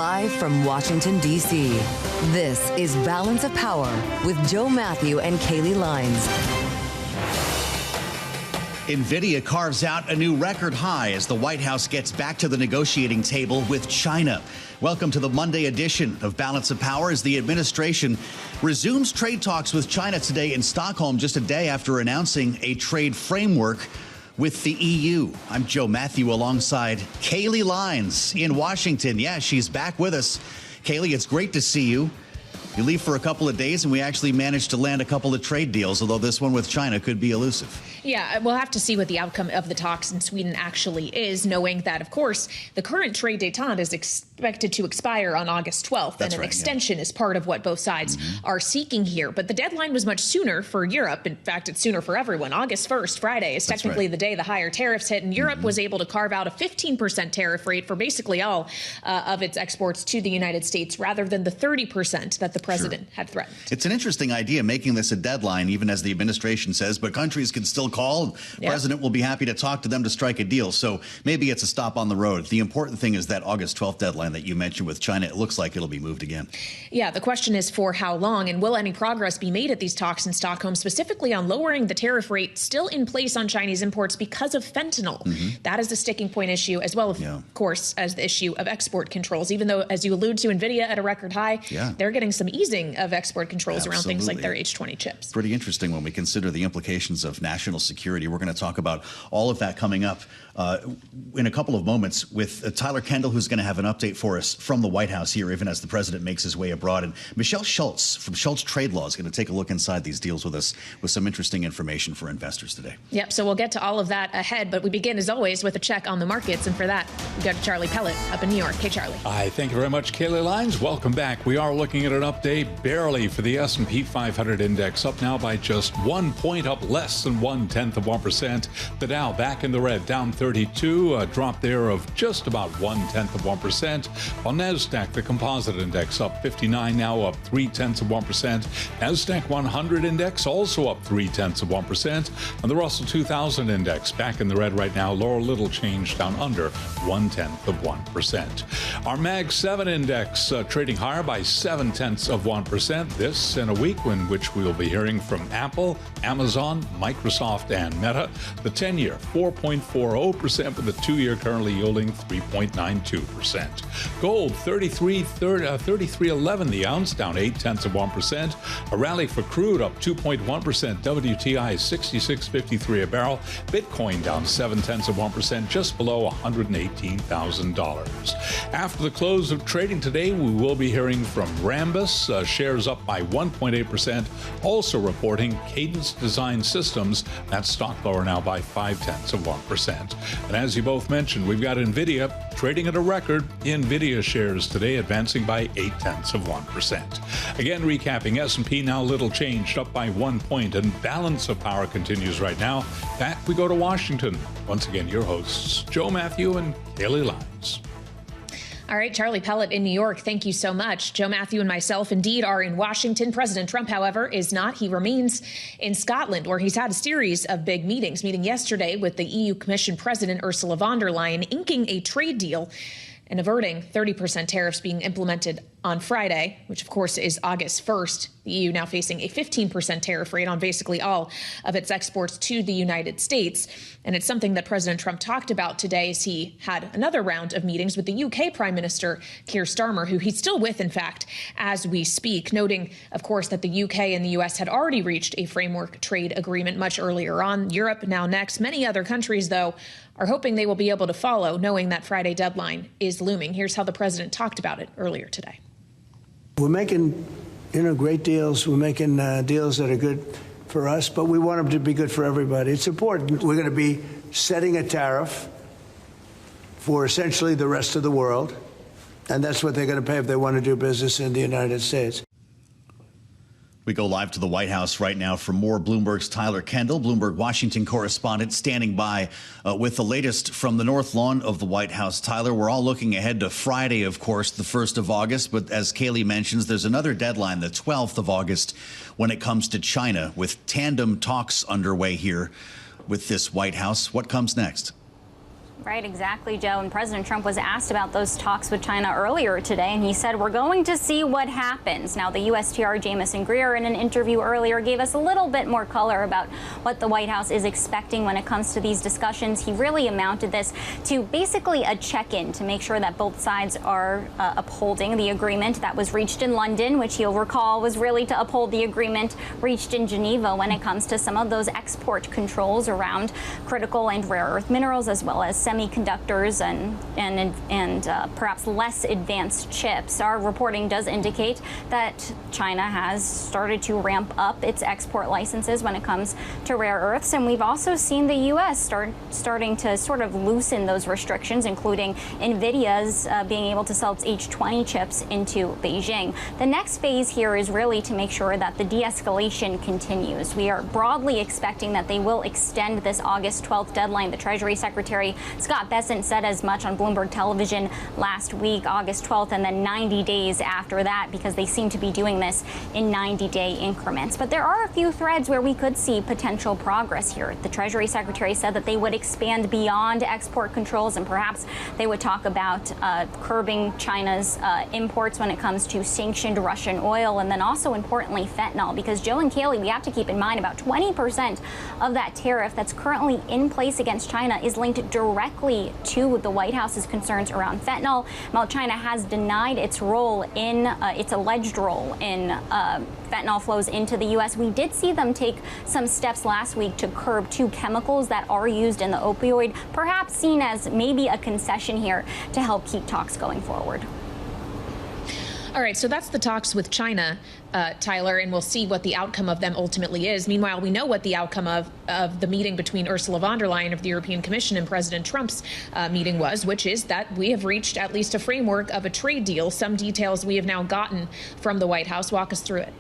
Live from Washington, D.C., this is Balance of Power with Joe Mathieu and Kailey Leinz. NVIDIA carves out a new record high as the White House gets back to the negotiating table with China. Welcome to the Monday edition of Balance of Power as the administration resumes trade talks with China today in Stockholm, just a day after announcing a trade framework with the EU. I'm Joe Mathieu alongside Kailey Leinz in Washington. Yeah, she's back with us. Kailey, it's great to see you. You leave for a couple of days, and we actually managed to land a couple of trade deals, although this one with China could be elusive. Yeah, we'll have to see what the outcome of the talks in Sweden actually is, knowing that, of course, the current trade détente is expected to expire on August 12th, and an extension is part of what both sides are seeking here. But the deadline was much sooner for Europe. In fact, it's sooner for everyone. August 1st, Friday, is technically the day the higher tariffs hit, and Europe was able to carve out a 15% tariff rate for basically all of its exports to the United States, rather than the 30% that the president had threatened. It's an interesting idea, making this a deadline, even as the administration says, but countries can still call. The president will be happy to talk to them to strike a deal. So maybe it's a stop on the road. The important thing is that August 12th deadline that you mentioned with China. It looks like it'll be moved again. Yeah, the question is for how long, and will any progress be made at these talks in Stockholm, specifically on lowering the tariff rate still in place on Chinese imports because of fentanyl? That is the sticking point issue, as well, of course, as the issue of export controls. Even though, as you allude to, NVIDIA at a record high, they're getting some easing of export controls around things like their H20 chips. Pretty interesting when we consider the implications of national security. We're going to talk about all of that coming up in a couple of moments with Tyler Kendall, who's going to have an update for us from the White House here, even as the president makes his way abroad. And Michelle Schulz from Schulz Trade Law is going to take a look inside these deals with us with some interesting information for investors today. Yep, so we'll get to all of that ahead, but we begin, as always, with a check on the markets. And for that, we go to Charlie Pellet up in New York. Hey, Charlie. Hi, thank you very much, Kailey Leinz. Welcome back. We are looking at an update barely for the S&P 500 index, up now by just 1 point, up less than 0.1%. The Dow back in the red, down 32, a drop there of just about 0.1%. On NASDAQ, the composite index up 59, now up 0.3%. NASDAQ 100 index also up 0.3%. And the Russell 2000 index back in the red right now, lower little change, down under 0.1%. Our Mag 7 index trading higher by 0.7%. This in a week in which we will be hearing from Apple, Amazon, Microsoft, and Meta. The 10-year 4.40%, with the 2-year currently yielding 3.92%. Gold 33.11 the ounce, down 0.8%. A rally for crude up 2.1%. WTI 66.53 a barrel. Bitcoin down 0.7%, just below $118,000. After the close of trading today, we will be hearing from Rambus, shares up by 1.8%. Also reporting Cadence Design Systems, that stock lower now by 0.5%. And as you both mentioned, we've got NVIDIA trading at a record. NVIDIA shares today advancing by 0.8%. Again, recapping, S&P now little changed, up by 1 point, and Balance of Power continues right now. Back we go to Washington. Once again, your hosts, Joe Mathieu and Kailey Leinz. All right, Charlie Pellet in New York, thank you so much. Joe Mathieu and myself indeed are in Washington. President Trump, however, is not. He remains in Scotland, where he's had a series of big meetings, meeting yesterday with the EU Commission President Ursula von der Leyen, inking a trade deal and averting 30% tariffs being implemented on Friday, which of course is August 1st. The EU now facing a 15% tariff rate on basically all of its exports to the United States. And it's something that President Trump talked about today as he had another round of meetings with the UK Prime Minister Keir Starmer, who he's still with, in fact, as we speak, noting, of course, that the UK and the US had already reached a framework trade agreement much earlier on. Europe now next. Many other countries, though, are hoping they will be able to follow, knowing that Friday deadline is looming. Here's how the president talked about it earlier today. We're making, great deals. We're making deals that are good for us, but we want them to be good for everybody. It's important. We're going to be setting a tariff for essentially the rest of the world, and that's what they're going to pay if they want to do business in the United States. We go live to the White House right now for more. Bloomberg's Tyler Kendall, Bloomberg Washington correspondent, standing by with the latest from the North Lawn of the White House. Tyler, we're all looking ahead to Friday, of course, the 1st of August. But as Kailey mentions, there's another deadline, the 12th of August, when it comes to China, with tandem talks underway here with this White House. What comes next? Right, exactly, Joe. And President Trump was asked about those talks with China earlier today, and he said, we're going to see what happens. Now, the USTR Jamieson Greer, in an interview earlier, gave us a little bit more color about what the White House is expecting when it comes to these discussions. He really amounted this to basically a check-in to make sure that both sides are upholding the agreement that was reached in London, which you'll recall was really to uphold the agreement reached in Geneva when it comes to some of those export controls around critical and rare earth minerals, as well as semiconductors and perhaps less advanced chips. Our reporting does indicate that China has started to ramp up its export licenses when it comes to rare earths, and we've also seen the U.S. starting to sort of loosen those restrictions, including NVIDIA's being able to sell its H20 chips into Beijing. The next phase here is really to make sure that the de-escalation continues. We are broadly expecting that they will extend this August 12th deadline. The Treasury Secretary Scott Bessent said as much on Bloomberg television last week, August 12th, and then 90 days after that, because they seem to be doing this in 90-day increments. But there are a few threads where we could see potential progress here. The Treasury Secretary said that they would expand beyond export controls, and perhaps they would talk about curbing China's imports when it comes to sanctioned Russian oil, and then also, importantly, fentanyl, because Joe and Kailey, we have to keep in mind about 20% of that tariff that's currently in place against China is linked directly to the White House's concerns around fentanyl. While China has denied its role in its alleged role in fentanyl flows into the U.S., we did see them take some steps last week to curb two chemicals that are used in the opioid, perhaps seen as maybe a concession here to help keep talks going forward. All right, so that's the talks with China, Tyler, and we'll see what the outcome of them ultimately is. Meanwhile, we know what the outcome of the meeting between Ursula von der Leyen of the European Commission and President Trump's meeting was, which is that we have reached at least a framework of a trade deal. Some details we have now gotten from the White House. Walk us through it.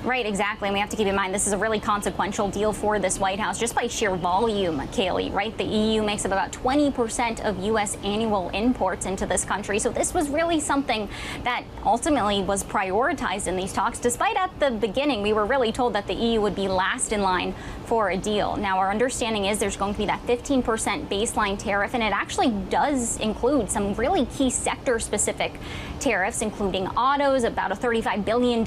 Right, exactly. And we have to keep in mind this is a really consequential deal for this White House just by sheer volume, Kailey, right? The EU makes up about 20% of U.S. annual imports into this country. So this was really something that ultimately was prioritized in these talks, despite at the beginning we were really told that the EU would be last in line for a deal. Now, our understanding is there's going to be that 15% baseline tariff, and it actually does include some really key sector-specific tariffs, including autos, about a $35 billion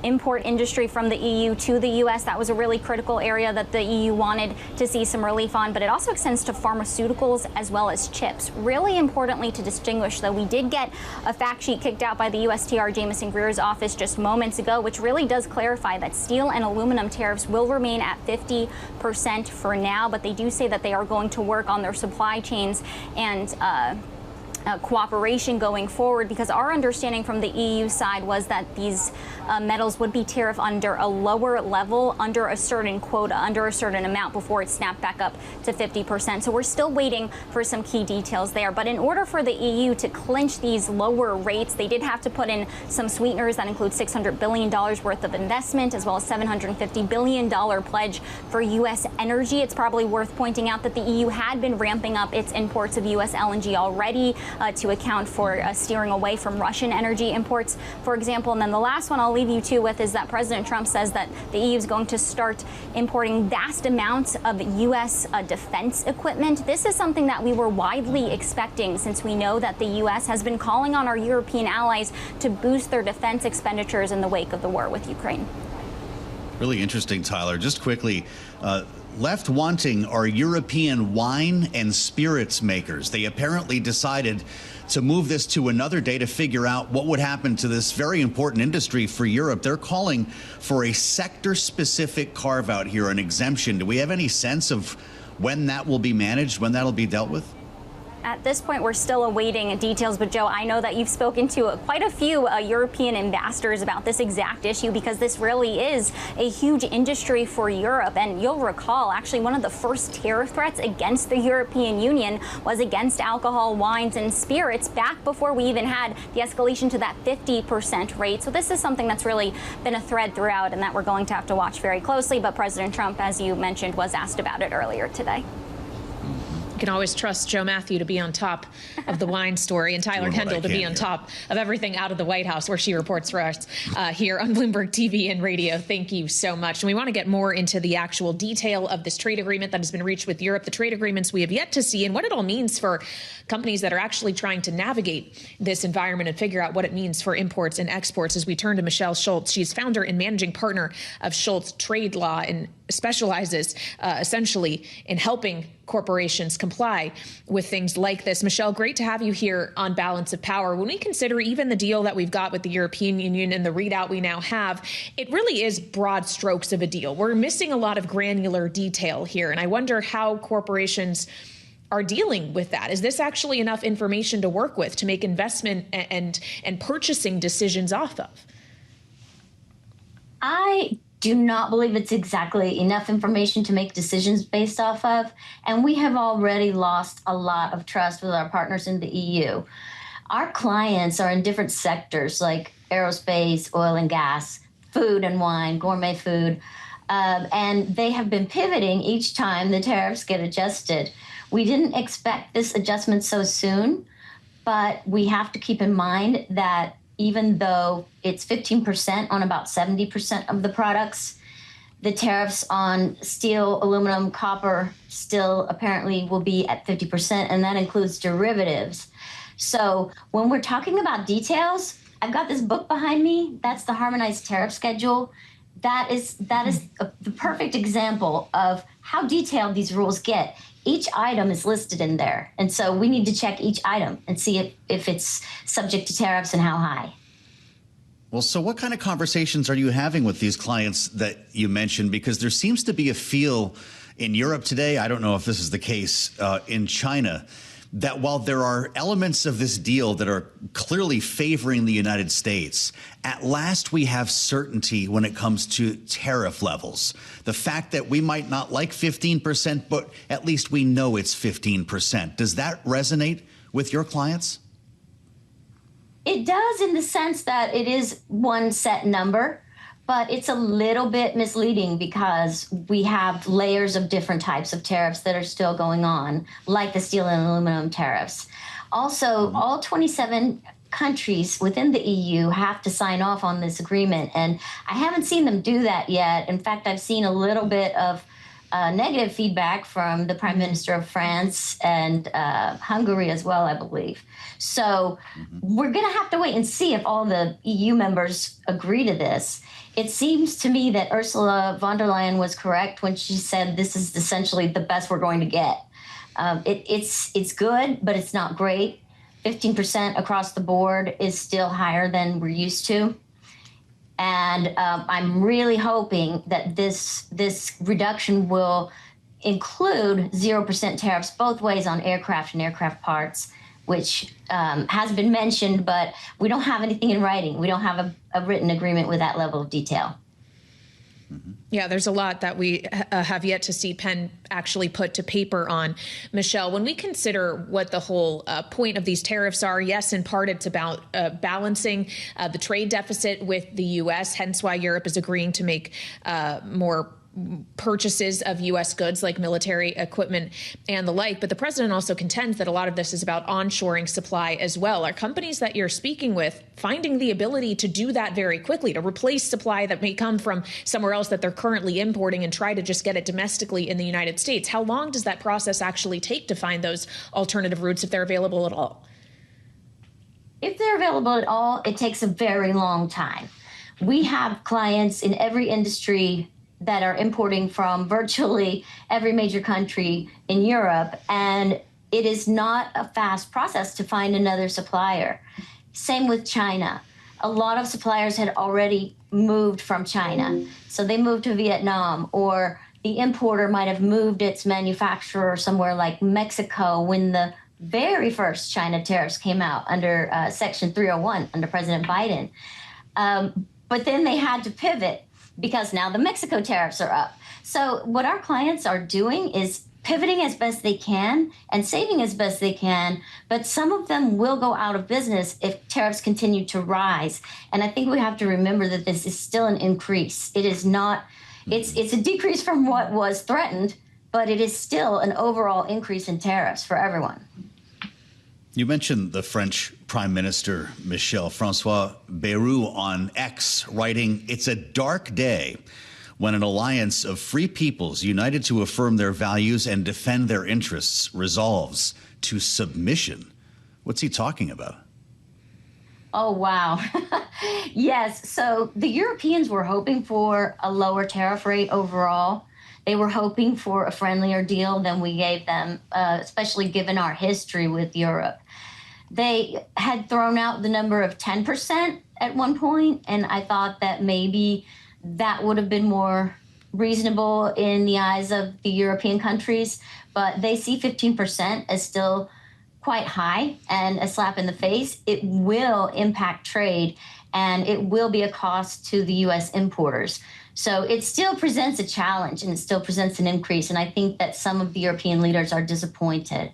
import industry from the EU to the U.S. That was a really critical area that the EU wanted to see some relief on, but it also extends to pharmaceuticals as well as chips. Really importantly to distinguish, though, we did get a fact sheet kicked out by the USTR Jamieson Greer's office just moments ago, which really does clarify that steel and aluminum tariffs will remain at 50% for now, but they do say that they are going to work on their supply chains and cooperation going forward, because our understanding from the EU side was that these metals would be tariffed under a lower level, under a certain quota, under a certain amount before it snapped back up to 50%. So we're still waiting for some key details there. But in order for the EU to clinch these lower rates, they did have to put in some sweeteners that include $600 billion worth of investment, as well as $750 billion pledge for U.S. energy. It's probably worth pointing out that the EU had been ramping up its imports of U.S. LNG already to account for steering away from Russian energy imports, for example. And then the last one I'll leave you two with is that President Trump says that the EU is going to start importing vast amounts of U.S. defense equipment. This is something that we were widely expecting, since we know that the U.S. has been calling on our European allies to boost their defense expenditures in the wake of the war with Ukraine. Really interesting, Tyler. Just quickly, left wanting are European wine and spirits makers. They apparently decided to move this to another day to figure out what would happen to this very important industry for Europe. They're calling for a sector-specific carve-out here, an exemption. Do we have any sense of when that will be managed, when that'll be dealt with? At this point, we're still awaiting details. But, Joe, I know that you've spoken to quite a few European ambassadors about this exact issue, because this really is a huge industry for Europe. And you'll recall, actually, one of the first tariff threats against the European Union was against alcohol, wines and spirits back before we even had the escalation to that 50% rate. So this is something that's really been a thread throughout and that we're going to have to watch very closely. But President Trump, as you mentioned, was asked about it earlier today. You can always trust Joe Mathieu to be on top of the wine story and Tyler Kendall to be on top of everything out of the White House, where she reports for us here on Bloomberg TV and radio. Thank you so much. And we want to get more into the actual detail of this trade agreement that has been reached with Europe, the trade agreements we have yet to see, and what it all means for companies that are actually trying to navigate this environment and figure out what it means for imports and exports. As we turn to Michelle Schulz, she's founder and managing partner of Schulz Trade Law and specializes essentially in helping corporations comply with things like this. Michelle, great to have you here on Balance of Power. When we consider even the deal that we've got with the European Union and the readout we now have, it really is broad strokes of a deal. We're missing a lot of granular detail here, and I wonder how corporations are dealing with that. Is this actually enough information to work with to make investment and purchasing decisions off of? I do not believe it's exactly enough information to make decisions based off of, and we have already lost a lot of trust with our partners in the EU. Our clients are in different sectors like aerospace, oil and gas, food and wine, gourmet food, and they have been pivoting each time the tariffs get adjusted. We didn't expect this adjustment so soon, but we have to keep in mind that even though it's 15% on about 70% of the products, the tariffs on steel, aluminum, copper still apparently will be at 50%, and that includes derivatives. So when we're talking about details, I've got this book behind me. That's the Harmonized Tariff Schedule. That is the perfect example of how detailed these rules get. Each item is listed in there. And so we need to check each item and see if it's subject to tariffs and how high. Well, so what kind of conversations are you having with these clients that you mentioned? Because there seems to be a feel in Europe today, I don't know if this is the case in China, that while there are elements of this deal that are clearly favoring the United States, at last we have certainty when it comes to tariff levels. The fact that we might not like 15%, but at least we know it's 15%. Does that resonate with your clients? It does, in the sense that it is one set number, but it's a little bit misleading because we have layers of different types of tariffs that are still going on, like the steel and aluminum tariffs. Also, all 27 countries within the EU have to sign off on this agreement, and I haven't seen them do that yet. In fact, I've seen a little bit of negative feedback from the Prime Minister of France and Hungary as well, I believe. So we're going to have to wait and see if all the EU members agree to this. It seems to me that Ursula von der Leyen was correct when she said this is essentially the best we're going to get. It's good, but it's not great. 15% across the board is still higher than we're used to. And I'm really hoping that this reduction will include 0% tariffs both ways on aircraft and aircraft parts, which has been mentioned, but we don't have anything in writing. We don't have a written agreement with that level of detail. Yeah, there's a lot that we have yet to see pen actually put to paper on. Michelle, when we consider what the whole point of these tariffs are, yes, in part it's about balancing the trade deficit with the U.S., hence why Europe is agreeing to make more purchases of U.S. goods like military equipment and the like. But the president also contends that a lot of this is about onshoring supply as well. Are companies that you're speaking with finding the ability to do that very quickly, to replace supply that may come from somewhere else that they're currently importing and try to just get it domestically in the United States? How long does that process actually take to find those alternative routes if they're available at all? If they're available at all, it takes a very long time. We have clients in every industry that are importing from virtually every major country in Europe, and it is not a fast process to find another supplier. Same with China. A lot of suppliers had already moved from China, so they moved to Vietnam, or the importer might have moved its manufacturer somewhere like Mexico when the very first China tariffs came out under Section 301 under President Biden. But then they had to pivot because now the Mexico tariffs are up. So what our clients are doing is pivoting as best they can and saving as best they can, but some of them will go out of business if tariffs continue to rise. And I think we have to remember that this is still an increase. It is not, it's a decrease from what was threatened, but it is still an overall increase in tariffs for everyone. You mentioned the French Prime Minister, Francois Bayrou, on X, writing, "It's a dark day when an alliance of free peoples united to affirm their values and defend their interests resolves to submission." What's he talking about? Oh, wow. Yes. So the Europeans were hoping for a lower tariff rate overall. They were hoping for a friendlier deal than we gave them, especially given our history with Europe. They had thrown out the number of 10% at one point, and I thought that maybe that would have been more reasonable in the eyes of the European countries, but they see 15% as still quite high and a slap in the face. It will impact trade, and it will be a cost to the U.S. importers. So it still presents a challenge, and it still presents an increase, and I think that some of the European leaders are disappointed.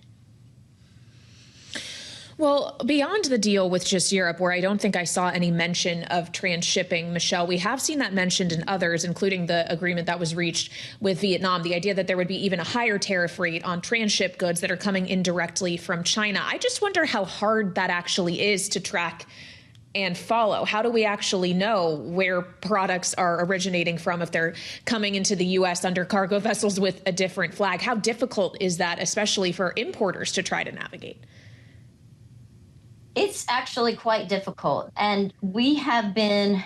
Well, beyond the deal with just Europe, where I don't think I saw any mention of transshipping, Michelle, we have seen that mentioned in others, including the agreement that was reached with Vietnam, the idea that there would be even a higher tariff rate on transship goods that are coming in directly from China. I just wonder how hard that actually is to track and follow. How do we actually know where products are originating from if they're coming into the U.S. under cargo vessels with a different flag? How difficult is that, especially for importers, to try to navigate? It's actually quite difficult, and we have been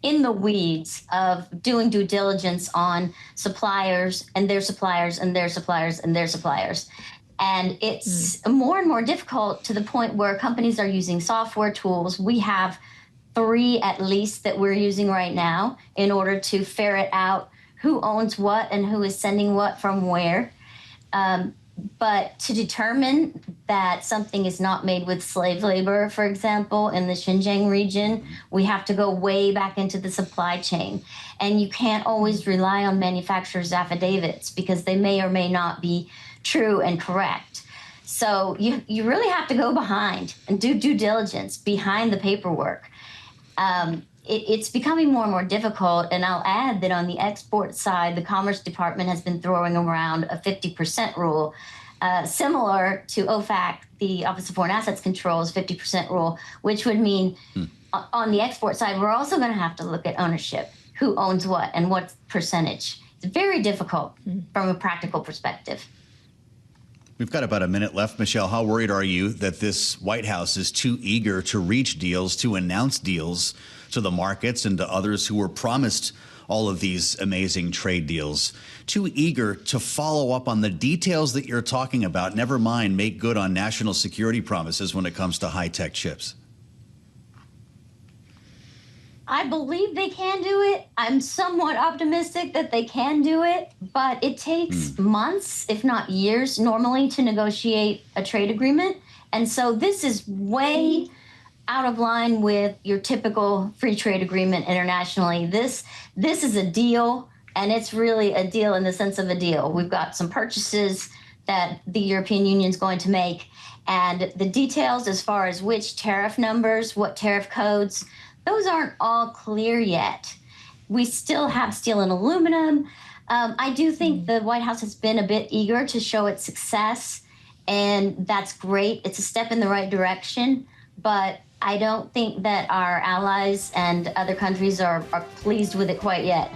in the weeds of doing due diligence on suppliers and their suppliers and their suppliers and their suppliers. And it's more and more difficult to the point where companies are using software tools. We have 3 at least that we're using right now in order to ferret out who owns what and who is sending what from where. But to determine that something is not made with slave labor, for example, in the Xinjiang region, we have to go way back into the supply chain. And you can't always rely on manufacturers' affidavits because they may or may not be true and correct. So you really have to go behind and do due diligence behind the paperwork. It's becoming more and more difficult, and I'll add that on the export side, the Commerce Department has been throwing around a 50% rule, similar to OFAC, the Office of Foreign Assets Control's 50% rule, which would mean on the export side, we're also going to have to look at ownership, who owns what and what percentage. It's very difficult from a practical perspective. We've got about a minute left. Michelle, how worried are you that this White House is too eager to reach deals, to announce deals to the markets and to others who were promised all of these amazing trade deals, too eager to follow up on the details that you're talking about, never mind make good on national security promises when it comes to high-tech chips? I believe they can do it. I'm somewhat optimistic that they can do it, but it takes months, if not years, normally to negotiate a trade agreement. And so this is way out of line with your typical free trade agreement internationally. This is a deal, and it's really a deal in the sense of a deal. We've got some purchases that the European Union is going to make, and the details as far as which tariff numbers, what tariff codes, those aren't all clear yet. We still have steel and aluminum. I do think the White House has been a bit eager to show its success, and that's great. It's a step in the right direction, but I don't think that our allies and other countries are pleased with it quite yet.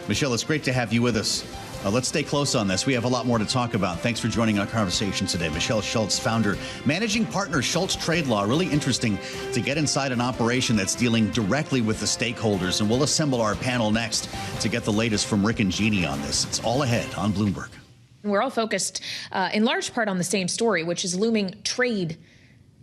Michelle, it's great to have you with us. Let's stay close on this. We have a lot more to talk about. Thanks for joining our conversation today. Michelle Schulz, founder, managing partner, Schulz Trade Law. Really interesting to get inside an operation that's dealing directly with the stakeholders. And we'll assemble our panel next to get the latest from Rick and Jeanne on this. It's all ahead on Bloomberg. We're all focused in large part on the same story, which is looming trade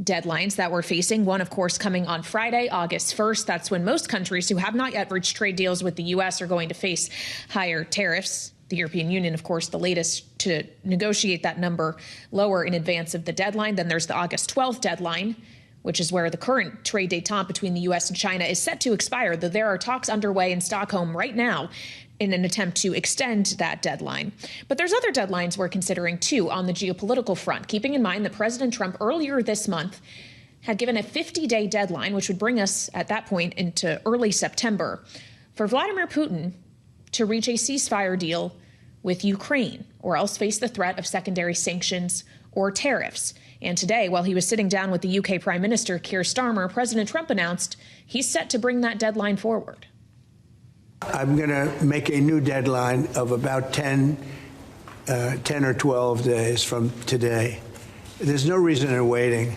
deadlines that we're facing. One, of course, coming on Friday, August 1st. That's when most countries who have not yet reached trade deals with the U.S. are going to face higher tariffs. The European Union, of course, the latest to negotiate that number lower in advance of the deadline. Then there's the August 12th deadline, which is where the current trade détente between the U.S. and China is set to expire, though there are talks underway in Stockholm right now in an attempt to extend that deadline. But there's other deadlines we're considering, too, on the geopolitical front, keeping in mind that President Trump earlier this month had given a 50-day deadline, which would bring us at that point into early September, for Vladimir Putin to reach a ceasefire deal with Ukraine, or else face the threat of secondary sanctions or tariffs. And today, while he was sitting down with the UK Prime Minister Keir Starmer, President Trump announced he's set to bring that deadline forward. I'm going to make a new deadline of about 10 or 12 days from today. There's no reason in waiting.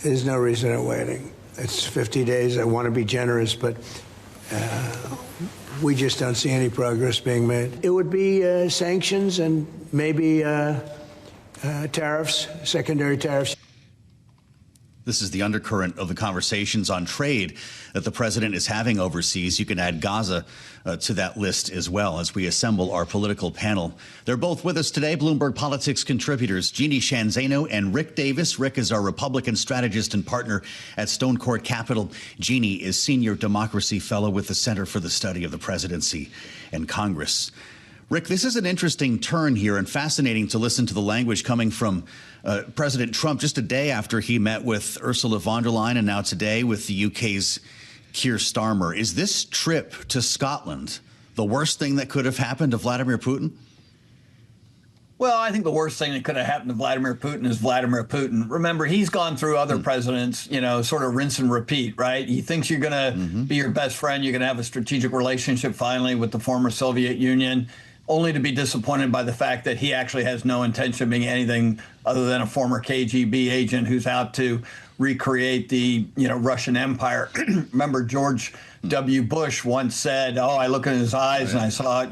There's no reason in waiting. It's 50 days. I want to be generous, but we just don't see any progress being made. It would be sanctions and maybe tariffs, secondary tariffs. This is the undercurrent of the conversations on trade that the president is having overseas. You can add Gaza to that list as well as we assemble our political panel. They're both with us today, Bloomberg Politics contributors Jeanne Zaino and Rick Davis. Rick is our Republican strategist and partner at Stonecourt Capital. Jeanne is senior democracy fellow with the Center for the Study of the Presidency and Congress. Rick, this is an interesting turn here and fascinating to listen to the language coming from President Trump just a day after he met with Ursula von der Leyen and now today with the UK's Keir Starmer. Is this trip to Scotland the worst thing that could have happened to Vladimir Putin? Well, I think the worst thing that could have happened to Vladimir Putin is Vladimir Putin. Remember, he's gone through other presidents, sort of rinse and repeat, right? He thinks you're going to be your best friend. You're going to have a strategic relationship finally with the former Soviet Union, only to be disappointed by the fact that he actually has no intention of being anything other than a former KGB agent who's out to recreate the, Russian Empire. Remember, George W. Bush once said, "Oh, I look in his eyes and I saw,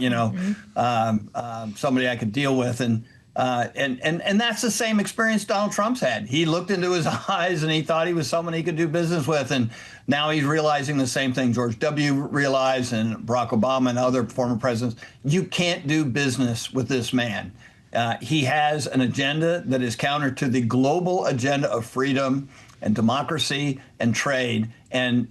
somebody I could deal with." And that's the same experience Donald Trump's had. He looked into his eyes and he thought he was someone he could do business with. And now he's realizing the same thing George W. realized and Barack Obama and other former presidents. You can't do business with this man. He has an agenda that is counter to the global agenda of freedom and democracy and trade. And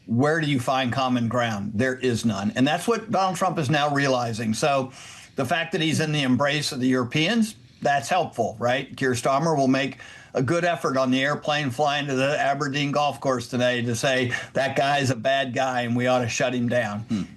where do you find common ground? There is none. And that's what Donald Trump is now realizing. So the fact that he's in the embrace of the Europeans, that's helpful, right? Keir Starmer will make a good effort on the airplane flying to the Aberdeen golf course today to say that guy's a bad guy and we ought to shut him down.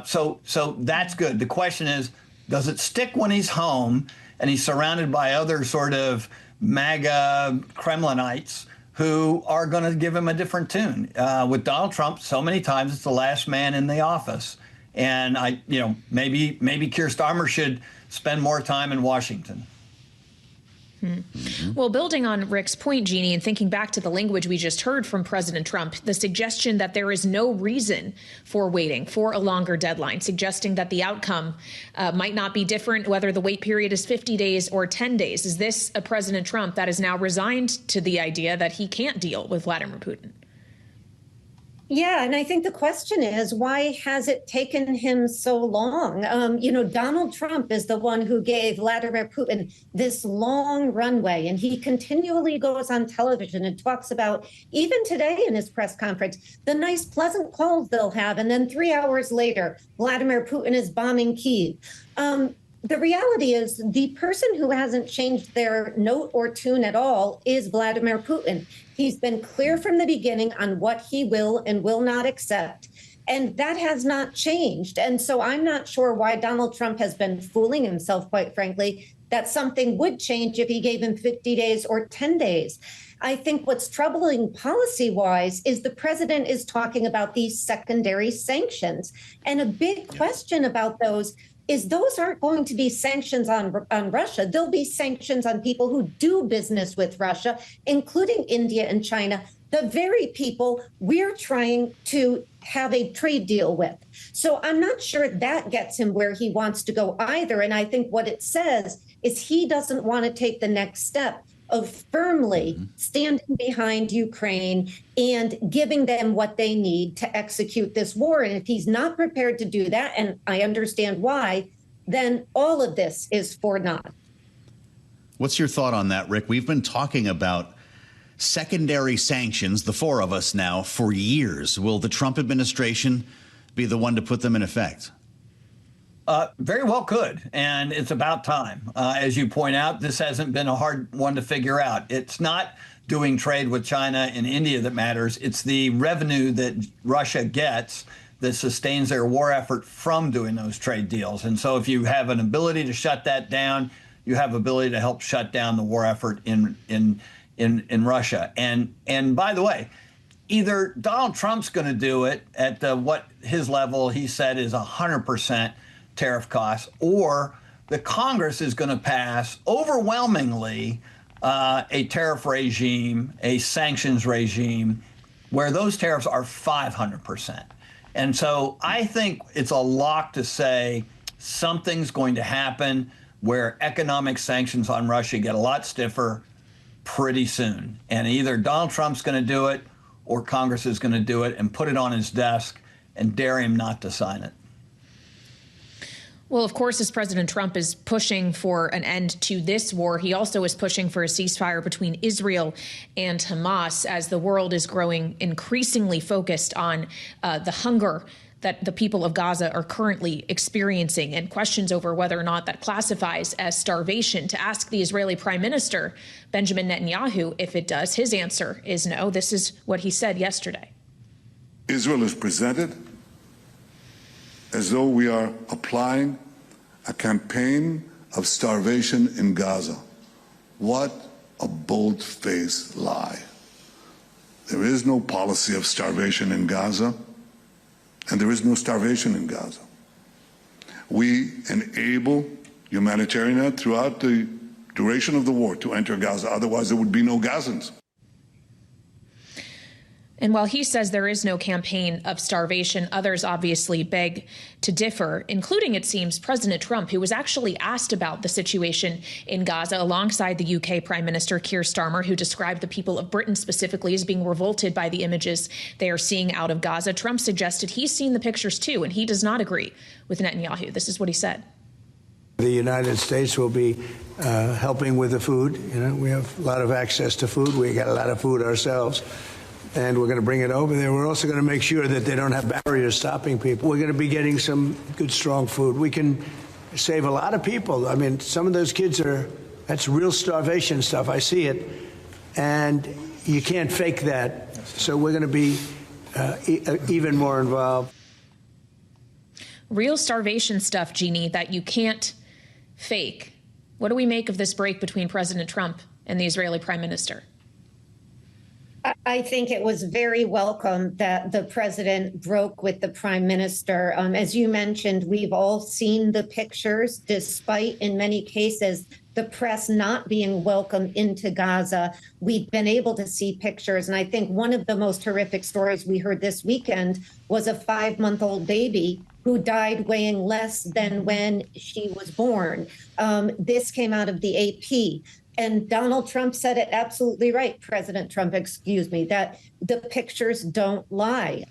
So that's good. The question is, does it stick when he's home and he's surrounded by other sort of MAGA Kremlinites who are going to give him a different tune? With Donald Trump, so many times it's the last man in the office. And maybe Keir Starmer should spend more time in Washington. Well, building on Rick's point, Jeanne, and thinking back to the language we just heard from President Trump, the suggestion that there is no reason for waiting for a longer deadline, suggesting that the outcome might not be different, whether the wait period is 50 days or 10 days. Is this a President Trump that is now resigned to the idea that he can't deal with Vladimir Putin? Yeah, and I think the question is, why has it taken him so long? Donald Trump is the one who gave Vladimir Putin this long runway, and he continually goes on television and talks about, even today in his press conference, the nice, pleasant calls they'll have. And then 3 hours later, Vladimir Putin is bombing Kyiv. The reality is the person who hasn't changed their note or tune at all is Vladimir Putin. He's been clear from the beginning on what he will and will not accept. And that has not changed. And so I'm not sure why Donald Trump has been fooling himself, quite frankly, that something would change if he gave him 50 days or 10 days. I think what's troubling policy-wise is the president is talking about these secondary sanctions. And a big question about those is those aren't going to be sanctions on Russia. They'll be sanctions on people who do business with Russia, including India and China, the very people we're trying to have a trade deal with. So I'm not sure that gets him where he wants to go either. And I think what it says is he doesn't want to take the next step of firmly standing behind Ukraine and giving them what they need to execute this war. And if he's not prepared to do that, and I understand why, then all of this is for naught. What's your thought on that, Rick? We've been talking about secondary sanctions, the four of us now, for years. Will the Trump administration be the one to put them in effect? Very well could, and it's about time. As you point out, this hasn't been a hard one to figure out. It's not doing trade with China and India that matters. It's the revenue that Russia gets that sustains their war effort from doing those trade deals. And so if you have an ability to shut that down, you have ability to help shut down the war effort in Russia. And by the way, either Donald Trump's going to do it at what his level he said is 100% tariff costs, or the Congress is going to pass overwhelmingly a tariff regime, a sanctions regime, where those tariffs are 500%. And so I think it's a lock to say something's going to happen where economic sanctions on Russia get a lot stiffer pretty soon. And either Donald Trump's going to do it or Congress is going to do it and put it on his desk and dare him not to sign it. Well, of course, as President Trump is pushing for an end to this war, he also is pushing for a ceasefire between Israel and Hamas as the world is growing increasingly focused on the hunger that the people of Gaza are currently experiencing and questions over whether or not that classifies as starvation. To ask the Israeli Prime Minister, Benjamin Netanyahu, if it does, his answer is no. This is what he said yesterday. Israel is presented as though we are applying a campaign of starvation in Gaza. What a bold-faced lie. There is no policy of starvation in Gaza, and there is no starvation in Gaza. We enable humanitarian aid throughout the duration of the war to enter Gaza. Otherwise, there would be no Gazans. And while he says there is no campaign of starvation, others obviously beg to differ, including, it seems, President Trump, who was actually asked about the situation in Gaza alongside the UK Prime Minister Keir Starmer, who described the people of Britain specifically as being revolted by the images they are seeing out of Gaza. Trump suggested he's seen the pictures, too, and he does not agree with Netanyahu. This is what he said. The United States will be helping with the food. You know, we have a lot of access to food. We got a lot of food ourselves. And we're going to bring it over there. We're also going to make sure that they don't have barriers stopping people. We're going to be getting some good, strong food. We can save a lot of people. I mean, some of those kids that's real starvation stuff. I see it. And you can't fake that. So we're going to be even more involved. Real starvation stuff, Jeanne, that you can't fake. What do we make of this break between President Trump and the Israeli Prime Minister? I think it was very welcome that the president broke with the prime minister. As you mentioned, we've all seen the pictures, despite in many cases the press not being welcome into Gaza. We've been able to see pictures. And I think one of the most horrific stories we heard this weekend was a 5-month-old baby who died weighing less than when she was born. This came out of the AP. And Donald Trump said it absolutely right, President Trump, that the pictures don't lie.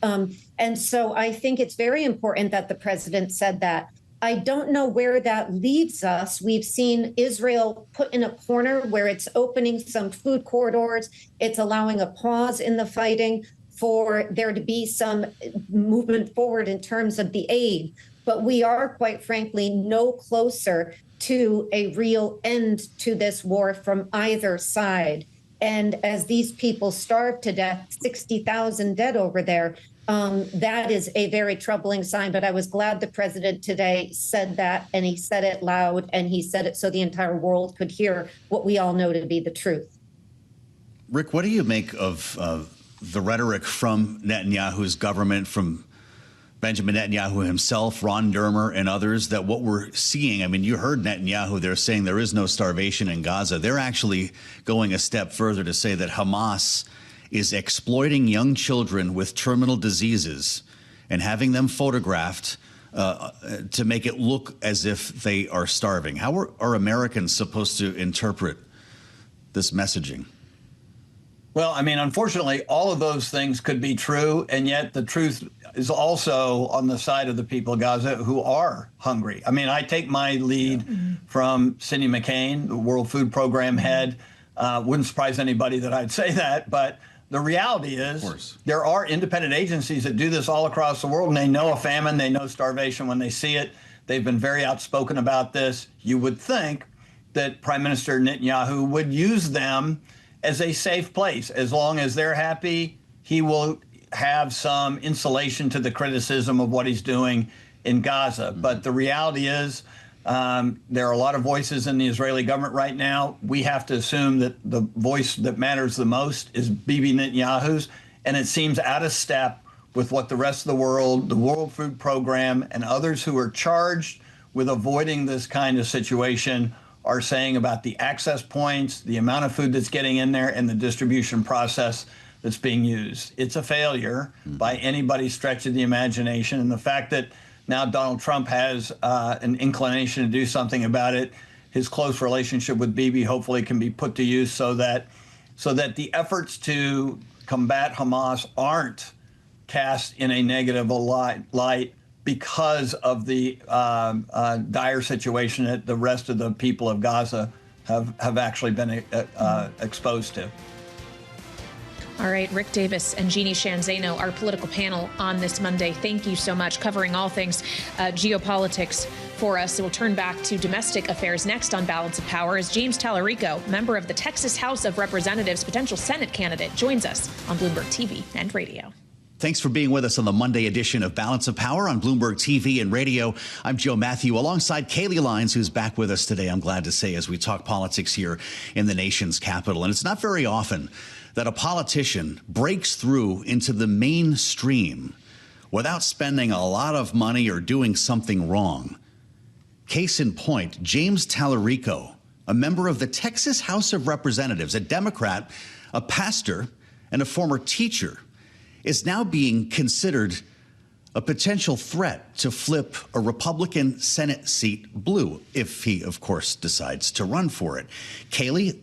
And so I think it's very important that the president said that. I don't know where that leaves us. We've seen Israel put in a corner where it's opening some food corridors. It's allowing a pause in the fighting for there to be some movement forward in terms of the aid. But we are, quite frankly, no closer to a real end to this war from either side. And as these people starve to death, 60,000 dead over there, that is a very troubling sign. But I was glad the president today said that, and he said it loud, and he said it so the entire world could hear what we all know to be the truth. Rick, what do you make of the rhetoric from Netanyahu's government, from Benjamin Netanyahu himself, Ron Dermer, and others, that what we're seeing, I mean, you heard Netanyahu, they're saying there is no starvation in Gaza. They're actually going a step further to say that Hamas is exploiting young children with terminal diseases and having them photographed to make it look as if they are starving. How are Americans supposed to interpret this messaging? Well, I mean, unfortunately, all of those things could be true, and yet the truth is also on the side of the people of Gaza who are hungry. I mean, I take my lead from Cindy McCain, the World Food Program head. Wouldn't surprise anybody that I'd say that, but the reality is there are independent agencies that do this all across the world, and they know a famine, they know starvation when they see it. They've been very outspoken about this. You would think that Prime Minister Netanyahu would use them as a safe place. As long as they're happy, he will have some insulation to the criticism of what he's doing in Gaza. But the reality is, there are a lot of voices in the Israeli government right now. We have to assume that the voice that matters the most is Bibi Netanyahu's, and it seems out of step with what the rest of the world, the World Food Program, and others who are charged with avoiding this kind of situation are saying about the access points, the amount of food that's getting in there, and the distribution process that's being used. It's a failure by anybody's stretch of the imagination. And the fact that now Donald Trump has an inclination to do something about it, his close relationship with Bibi hopefully can be put to use so that the efforts to combat Hamas aren't cast in a negative light because of the dire situation that the rest of the people of Gaza have actually been exposed to. All right, Rick Davis and Jeanne Zaino, our political panel on this Monday. Thank you so much, covering all things geopolitics for us. We'll turn back to domestic affairs next on Balance of Power as James Talarico, member of the Texas House of Representatives, potential Senate candidate, joins us on Bloomberg TV and radio. Thanks for being with us on the Monday edition of Balance of Power on Bloomberg TV and radio. I'm Joe Mathieu alongside Kailey Leinz, who's back with us today, I'm glad to say, as we talk politics here in the nation's capital. And it's not very often that a politician breaks through into the mainstream without spending a lot of money or doing something wrong. Case in point, James Talarico, a member of the Texas House of Representatives, a Democrat, a pastor, and a former teacher, is now being considered a potential threat to flip a Republican Senate seat blue, if he, of course, decides to run for it. Kailey,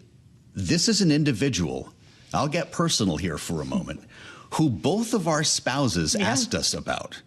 this is an individual, I'll get personal here for a moment, who both of our spouses asked us about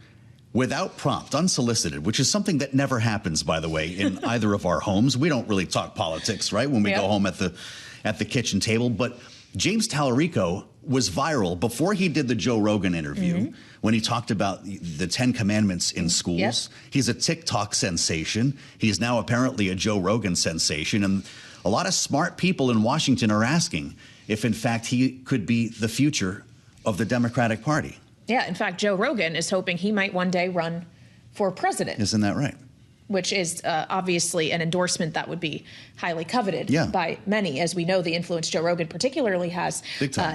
without prompt, unsolicited, which is something that never happens, by the way, in either of our homes. We don't really talk politics, right, when we go home at the kitchen table. But James Talarico was viral before he did the Joe Rogan interview when he talked about the 10 Commandments in schools. He's a TikTok sensation. He's now apparently a Joe Rogan sensation. And a lot of smart people in Washington are asking if, in fact, he could be the future of the Democratic Party. Yeah, in fact, Joe Rogan is hoping he might one day run for president. Isn't that right? Which is obviously an endorsement that would be highly coveted by many, as we know the influence Joe Rogan particularly has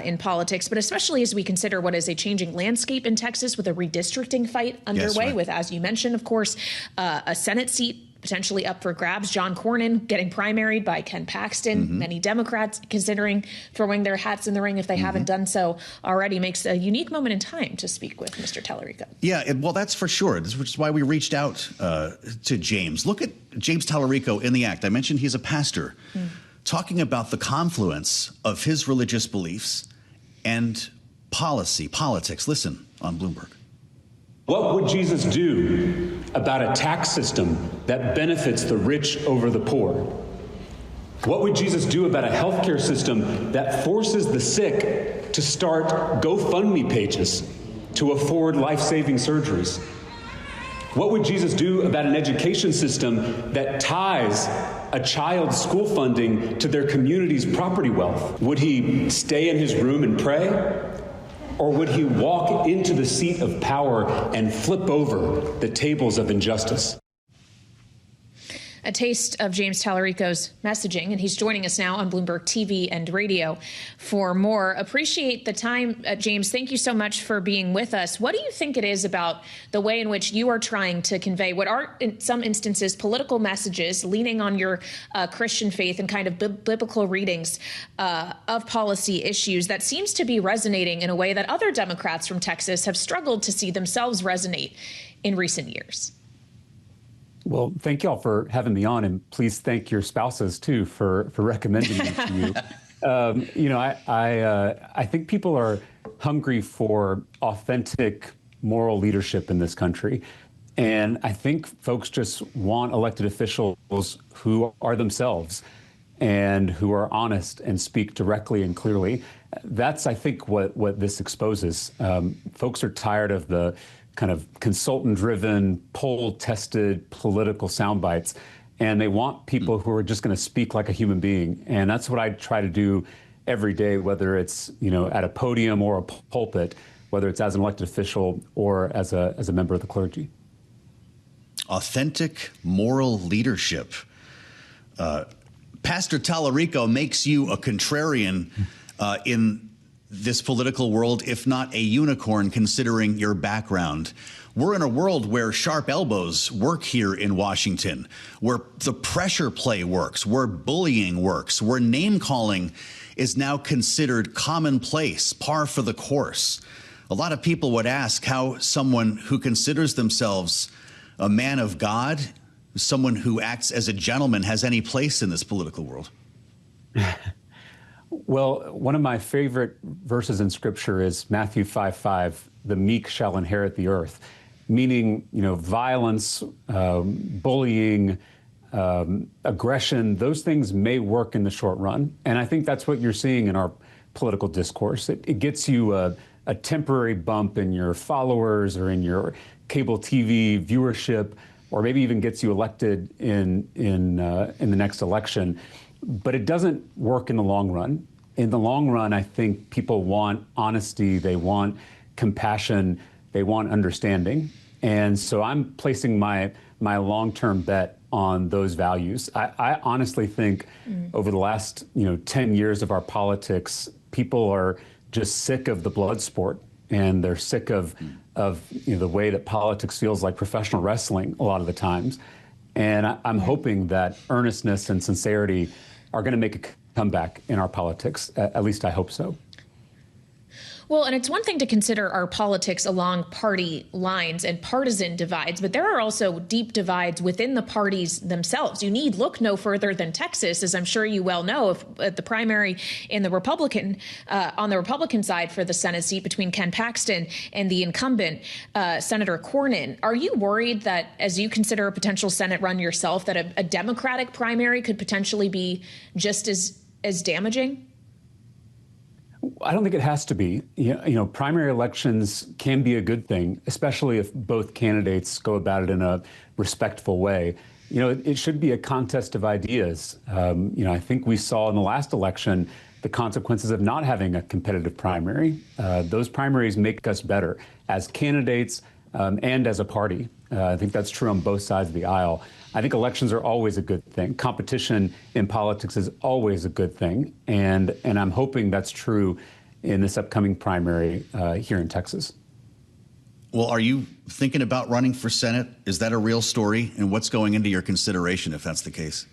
in politics, but especially as we consider what is a changing landscape in Texas with a redistricting fight underway with, as you mentioned, of course, a Senate seat potentially up for grabs. John Cornyn getting primaried by Ken Paxton. Many Democrats considering throwing their hats in the ring if they haven't done so already. Makes a unique moment in time to speak with Mr. Talarico. Yeah, well, that's for sure. Which is why we reached out to James. Look at James Talarico in the act. I mentioned he's a pastor, talking about the confluence of his religious beliefs and politics. Listen on Bloomberg. What would Jesus do about a tax system that benefits the rich over the poor? What would Jesus do about a healthcare system that forces the sick to start GoFundMe pages to afford life-saving surgeries? What would Jesus do about an education system that ties a child's school funding to their community's property wealth? Would he stay in his room and pray? Or would he walk into the seat of power and flip over the tables of injustice? A taste of James Talarico's messaging, and he's joining us now on Bloomberg TV and radio for more. Appreciate the time, James. Thank you so much for being with us. What do you think it is about the way in which you are trying to convey what are, in some instances, political messages, leaning on your Christian faith and kind of biblical readings of policy issues that seems to be resonating in a way that other Democrats from Texas have struggled to see themselves resonate in recent years? Well, thank you all for having me on, and please thank your spouses too for recommending me to you. I think people are hungry for authentic moral leadership in this country, and I think folks just want elected officials who are themselves and who are honest and speak directly and clearly. That's, I think, what this exposes. Folks are tired of the kind of consultant-driven, poll-tested political sound bites, and they want people who are just going to speak like a human being. And that's what I try to do every day, whether it's at a podium or a pulpit. whether it's as an elected official or as a member of the clergy. Authentic moral leadership. Pastor Talarico makes you a contrarian in this political world, if not a unicorn, considering your background. We're in a world where sharp elbows work here in Washington, where the pressure play works, where bullying works, where name-calling is now considered commonplace, par for the course. A lot of people would ask how someone who considers themselves a man of God, someone who acts as a gentleman, has any place in this political world. Well, one of my favorite verses in Scripture is Matthew 5:5, the meek shall inherit the earth, meaning, violence, bullying, aggression, those things may work in the short run. And I think that's what you're seeing in our political discourse. It gets you a temporary bump in your followers or in your cable TV viewership, or maybe even gets you elected in the next election. But it doesn't work in the long run. In the long run, I think people want honesty, they want compassion, they want understanding. And so I'm placing my long-term bet on those values. I honestly think over the last 10 years of our politics, people are just sick of the blood sport, and they're sick of the way that politics feels like professional wrestling a lot of the times. And I'm hoping that earnestness and sincerity are going to make a comeback in our politics. At least I hope so. Well, and it's one thing to consider our politics along party lines and partisan divides, but there are also deep divides within the parties themselves. You need look no further than Texas, as I'm sure you well know, if the primary in the Republican on the Republican side for the Senate seat between Ken Paxton and the incumbent Senator Cornyn. Are you worried that, as you consider a potential Senate run yourself, that a Democratic primary could potentially be just as damaging? I don't think it has to be. Primary elections can be a good thing, especially if both candidates go about it in a respectful way. It should be a contest of ideas. I think we saw in the last election the consequences of not having a competitive primary. Those primaries make us better as candidates and as a party. I think that's true on both sides of the aisle. I think elections are always a good thing. Competition in politics is always a good thing. And I'm hoping that's true in this upcoming primary here in Texas. Well, are you thinking about running for Senate? Is that a real story? And what's going into your consideration if that's the case?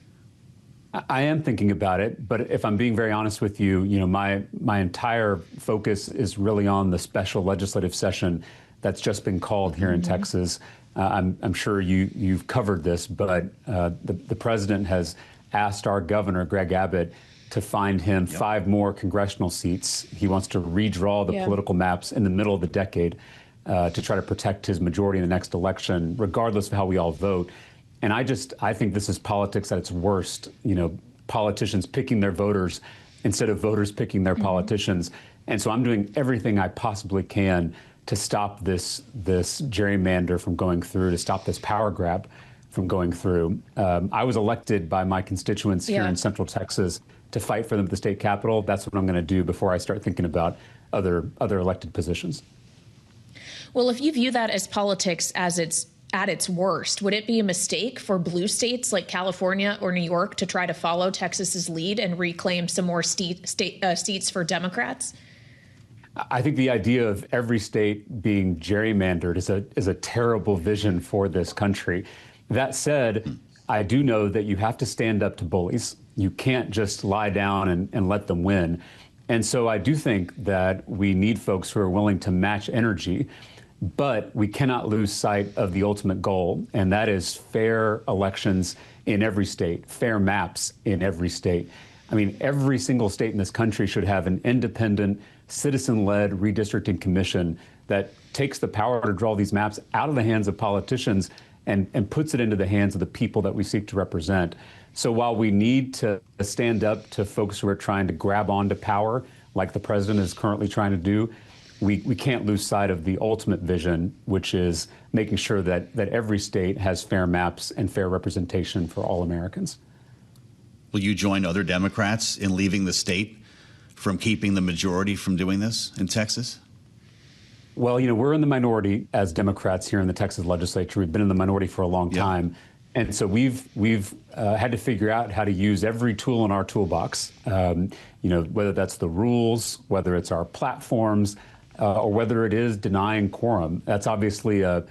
I am thinking about it, but if I'm being very honest with you, my entire focus is really on the special legislative session that's just been called here in Texas. I'm sure you've covered this, but the president has asked our governor, Greg Abbott, to find him 5 more congressional seats. He wants to redraw the political maps in the middle of the decade to try to protect his majority in the next election, regardless of how we all vote. And I think this is politics at its worst. Politicians picking their voters instead of voters picking their politicians. And so I'm doing everything I possibly can to stop this gerrymander from going through, to stop this power grab from going through. I was elected by my constituents here in Central Texas to fight for them at the state capitol. That's what I'm going to do before I start thinking about other elected positions. Well, if you view that as politics as it's at its worst, would it be a mistake for blue states like California or New York to try to follow Texas's lead and reclaim some more seats for Democrats? I think the idea of every state being gerrymandered is a terrible vision for this country. That said, I do know that you have to stand up to bullies. You can't just lie down and let them win. And so I do think that we need folks who are willing to match energy, but we cannot lose sight of the ultimate goal, and that is fair elections in every state, fair maps in every state. I mean, every single state in this country should have an independent, citizen-led redistricting commission that takes the power to draw these maps out of the hands of politicians and puts it into the hands of the people that we seek to represent. So while we need to stand up to folks who are trying to grab onto power, like the president is currently trying to do, we can't lose sight of the ultimate vision, which is making sure that every state has fair maps and fair representation for all Americans. Will you join other Democrats in leaving the state from keeping the majority from doing this in Texas? Well, you know, we're in the minority as Democrats here in the Texas legislature. We've been in the minority for a long time. And so we've had to figure out how to use every tool in our toolbox, you know, whether that's the rules, whether it's our platforms, or whether it is denying quorum. That's obviously a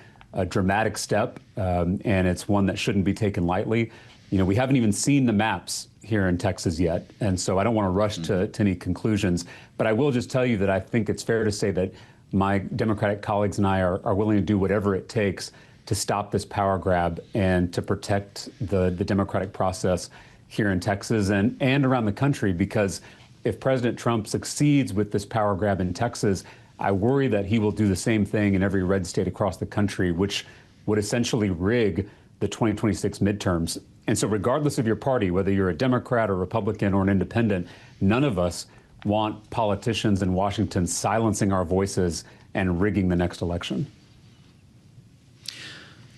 dramatic step, and it's one that shouldn't be taken lightly. You know, we haven't even seen the maps here in Texas yet, and so I don't want to rush to any conclusions. But I will just tell you that I think it's fair to say that my Democratic colleagues and I are willing to do whatever it takes to stop this power grab and to protect the democratic process here in Texas and around the country, because if President Trump succeeds with this power grab in Texas, I worry that he will do the same thing in every red state across the country, which would essentially rig the 2026 midterms. And so regardless of your party, whether you're a Democrat or Republican or an independent, none of us want politicians in Washington silencing our voices and rigging the next election.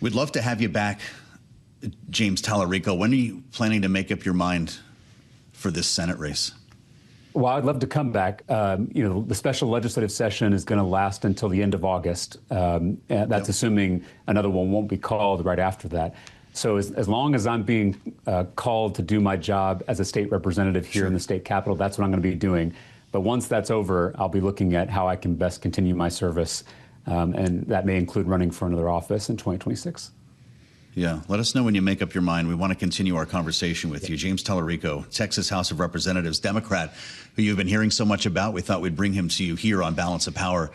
We'd love to have you back, James Talarico. When are you planning to make up your mind for this Senate race? Well, I'd love to come back. You know, the special legislative session is going to last until the end of August. And that's assuming another one won't be called right after that. So as long as I'm being called to do my job as a state representative here in the state capitol, that's what I'm going to be doing. But once that's over, I'll be looking at how I can best continue my service. And that may include running for another office in 2026. Yeah, let us know when you make up your mind. We want to continue our conversation with you. James Talarico, Texas House of Representatives, Democrat, who you've been hearing so much about. We thought we'd bring him to you here on Balance of Power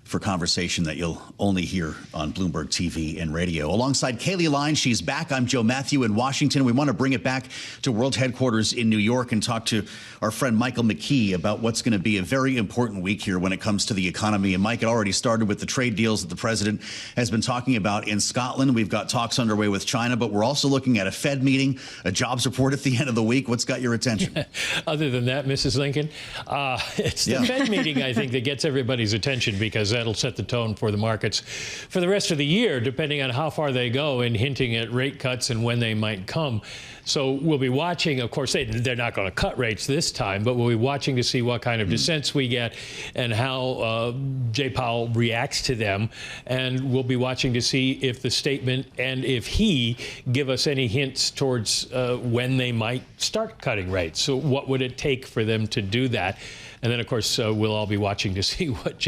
for conversation that you'll only hear on Bloomberg TV and radio. Alongside Kailey, Leinz, she's back. I'm Joe Mathieu in Washington. We want to bring it back to World Headquarters in New York and talk to our friend Michael McKee about what's going to be a very important week here when it comes to the economy. And Mike, it already started with the trade deals that the president has been talking about in Scotland. We've got talks underway with China, but we're also looking at a Fed meeting, a jobs report at the end of the week. What's got your attention? Other than that, Mrs. Lincoln, it's the Fed meeting, I think, that gets everybody's attention, because that'll set the tone for the markets for the rest of the year, depending on how far they go in hinting at rate cuts and when they might come. So we'll be watching. Of course, they're not going to cut rates this time, but we'll be watching to see what kind of dissents we get and how Jay Powell reacts to them. And we'll be watching to see if the statement and if he give us any hints towards when they might start cutting rates. So what would it take for them to do that? And then, of course, we'll all be watching to see what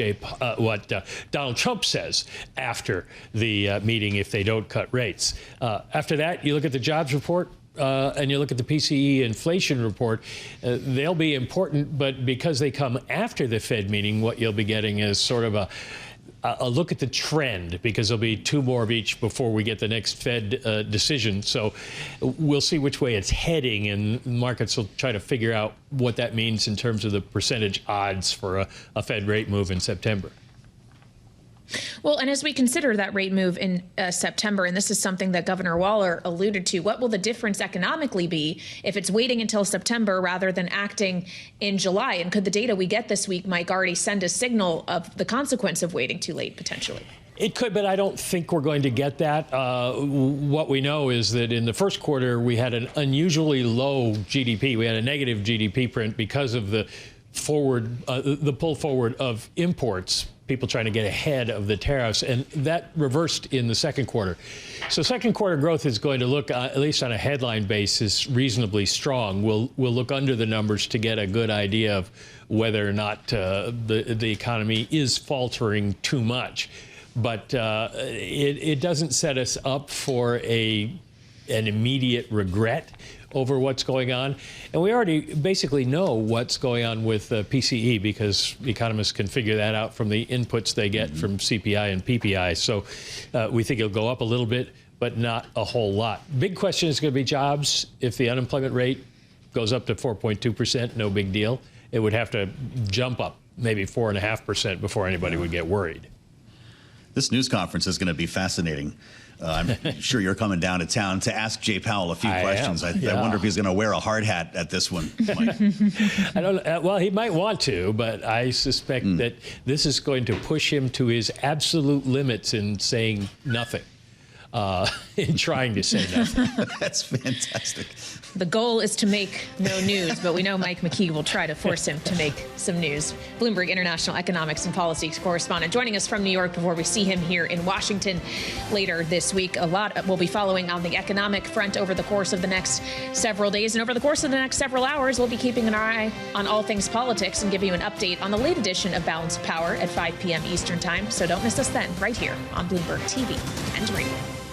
Donald Trump says after the meeting if they don't cut rates. After that, you look at the jobs report. And you look at the PCE inflation report, they'll be important, but because they come after the Fed meeting, what you'll be getting is sort of a look at the trend, because there'll be two more of each before we get the next Fed decision. So we'll see which way it's heading, and markets will try to figure out what that means in terms of the percentage odds for a Fed rate move in September. Well, and as we consider that rate move in September, and this is something that Governor Waller alluded to, what will the difference economically be if it's waiting until September rather than acting in July? And could the data we get this week, Mike, already send a signal of the consequence of waiting too late, potentially? It could, but I don't think we're going to get that. What we know is that in the first quarter, we had an unusually low GDP. We had a negative GDP print because of the pull forward of imports, people trying to get ahead of the tariffs, and that reversed in the second quarter. So second quarter growth is going to look, at least on a headline basis, reasonably strong. We'll look under the numbers to get a good idea of whether or not the economy is faltering too much. But it doesn't set us up for an immediate regret over what's going on. And we already basically know what's going on with PCE, because economists can figure that out from the inputs they get from CPI and PPI. So we think it'll go up a little bit, but not a whole lot. Big question is going to be jobs. If the unemployment rate goes up to 4.2%, no big deal. It would have to jump up maybe 4.5% before anybody would get worried. This news conference is going to be fascinating. I'm sure you're coming down to town to ask Jay Powell a few questions. I wonder if he's going to wear a hard hat at this one, Mike. I don't know. Well, he might want to, but I suspect that this is going to push him to his absolute limits in saying nothing. in trying to say nothing. That's fantastic. The goal is to make no news, but we know Mike McKee will try to force him to make some news. Bloomberg International Economics and Policy Correspondent joining us from New York before we see him here in Washington later this week. A lot will be following on the economic front over the course of the next several days. And over the course of the next several hours, we'll be keeping an eye on all things politics and giving you an update on the late edition of Balance of Power at 5 p.m. Eastern Time. So don't miss us then, right here on Bloomberg TV and Radio.